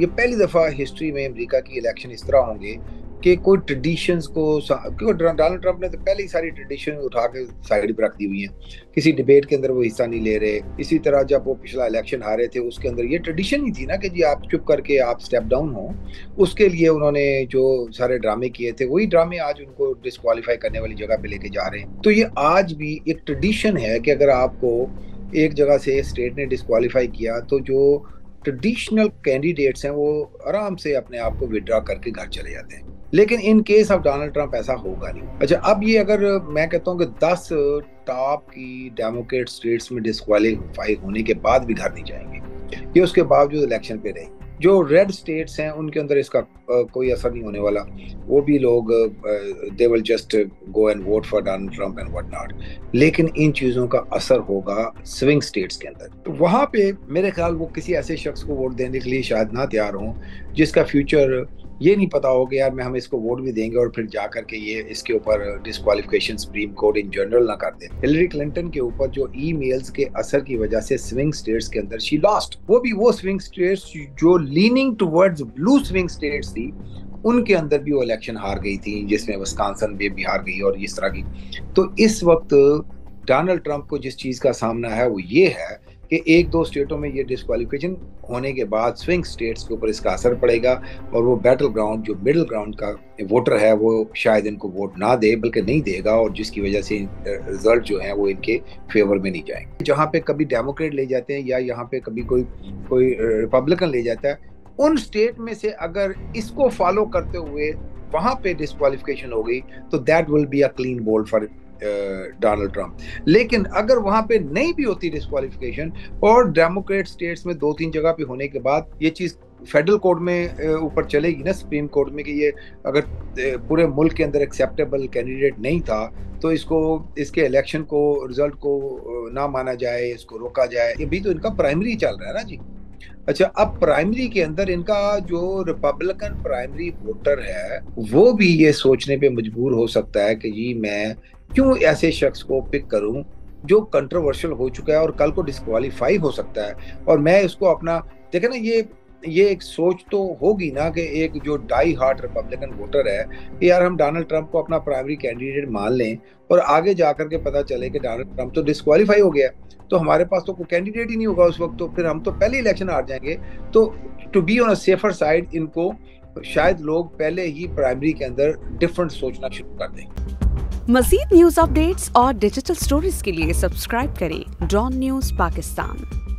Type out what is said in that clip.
ये पहली दफ़ा हिस्ट्री में अमेरिका की इलेक्शन इस तरह होंगे कि कोई ट्रेडिशंस को, क्योंकि डोनाल्ड ट्रंप ने तो पहले ही सारी ट्रेडिशन उठा के साइड पर रख दी हुई हैं, किसी डिबेट के अंदर वो हिस्सा नहीं ले रहे। इसी तरह जब वो पिछला इलेक्शन हारे थे उसके अंदर ये ट्रेडिशन ही थी ना कि जी आप चुप करके आप स्टेप डाउन हो। उसके लिए उन्होंने जो सारे ड्रामे किए थे वही ड्रामे आज उनको डिस्क्वालीफाई करने वाली जगह पे लेके जा रहे हैं। तो ये आज भी एक ट्रेडिशन है कि अगर आपको एक जगह से स्टेट ने डिस्क्वालीफाई किया तो जो ट्रेडिशनल कैंडिडेट्स हैं वो आराम से अपने आप को विड्रॉ करके घर चले जाते हैं। लेकिन in case of Donald Trump ऐसा होगा नहीं। अच्छा, अब ये अगर मैं कहता हूँ कि 10 टॉप की डेमोक्रेट स्टेट्स में डिस्क्वालीफाई होने के बाद भी घर नहीं जाएंगे, ये उसके बावजूद इलेक्शन पे रहे। जो रेड स्टेट्स हैं उनके अंदर इसका कोई असर नहीं होने वाला, वो भी लोग they will just go and vote for Donald Trump and what not. लेकिन इन चीज़ों का असर होगा स्विंग स्टेट्स के अंदर। तो वहाँ पे मेरे ख्याल वो किसी ऐसे शख्स को वोट देने के लिए शायद ना तैयार हों जिसका फ्यूचर ये नहीं पता हो कि यार हम इसको वोट भी देंगे और फिर जा करके ये इसके ऊपर disqualification supreme court in general ना कर दे। हिलरी क्लिंटन के ऊपर जो ईमेल्स के असर की वजह से स्विंग स्टेट्स के अंदर शी लॉस्ट, वो भी वो स्विंग स्टेट्स जो leaning towards blue swing states थी उनके अंदर भी वो इलेक्शन हार गई थी, जिसमें विस्कॉन्सिन भी हार गई और इस तरह की। तो इस वक्त डोनाल्ड ट्रंप को जिस चीज का सामना है वो ये है कि एक दो स्टेटों में ये डिस्क्वालिफिकेशन होने के बाद स्विंग स्टेट्स के ऊपर इसका असर पड़ेगा और वो बैटल ग्राउंड जो मिडिल ग्राउंड का वोटर है वो शायद इनको वोट ना दे बल्कि नहीं देगा, और जिसकी वजह से रिजल्ट जो है वो इनके फेवर में नहीं जाएंगे। जहाँ पे कभी डेमोक्रेट ले जाते हैं या यहाँ पे कभी कोई रिपब्लिकन ले जाता है, उन स्टेट में से अगर इसको फॉलो करते हुए वहां पे डिस्क्वालिफिकेशन हो गई तो that will be a clean bowled for Donald Trump. लेकिन अगर वहां पे नहीं भी होती डिस्क्वालिफिकेशन और डेमोक्रेट स्टेट्स में 2-3 जगह पे होने के बाद ये चीज फेडरल कोर्ट में ऊपर चलेगी ना, सुप्रीम कोर्ट में, कि ये अगर पूरे मुल्क के अंदर एक्सेप्टेबल कैंडिडेट नहीं था तो इसके इलेक्शन को रिजल्ट को ना माना जाए, इसको रोका जाए। ये भी तो इनका प्राइमरी चल रहा है ना जी। अच्छा, अब प्राइमरी के अंदर इनका जो रिपब्लिकन प्राइमरी वोटर है वो भी ये सोचने पे मजबूर हो सकता है कि जी मैं क्यों ऐसे शख्स को पिक करूं जो कंट्रोवर्शियल हो चुका है और कल को डिस्क्वालीफाई हो सकता है, और मैं इसको अपना देखे ना, ये एक सोच तो होगी ना कि एक जो डाई हार्ट रिपब्लिकन वोटर है कि यार हम डोनाल्ड ट्रंप को अपना प्राइमरी कैंडिडेट मान लें और आगे जाकर के पता चले कि डोनाल्ड ट्रंप तो डिस्क्वालीफाई हो गया तो हमारे पास तो कोई कैंडिडेट ही नहीं होगा उस वक्त, तो फिर हम तो पहले इलेक्शन हार जाएंगे। तो to be on a safer side इनको शायद लोग पहले ही प्राइमरी के अंदर डिफरेंट सोचना शुरू कर दें। मज़ीद न्यूज़ अपडेट्स और डिजिटल स्टोरीज के लिए सब्सक्राइब करें डॉन न्यूज़ पाकिस्तान।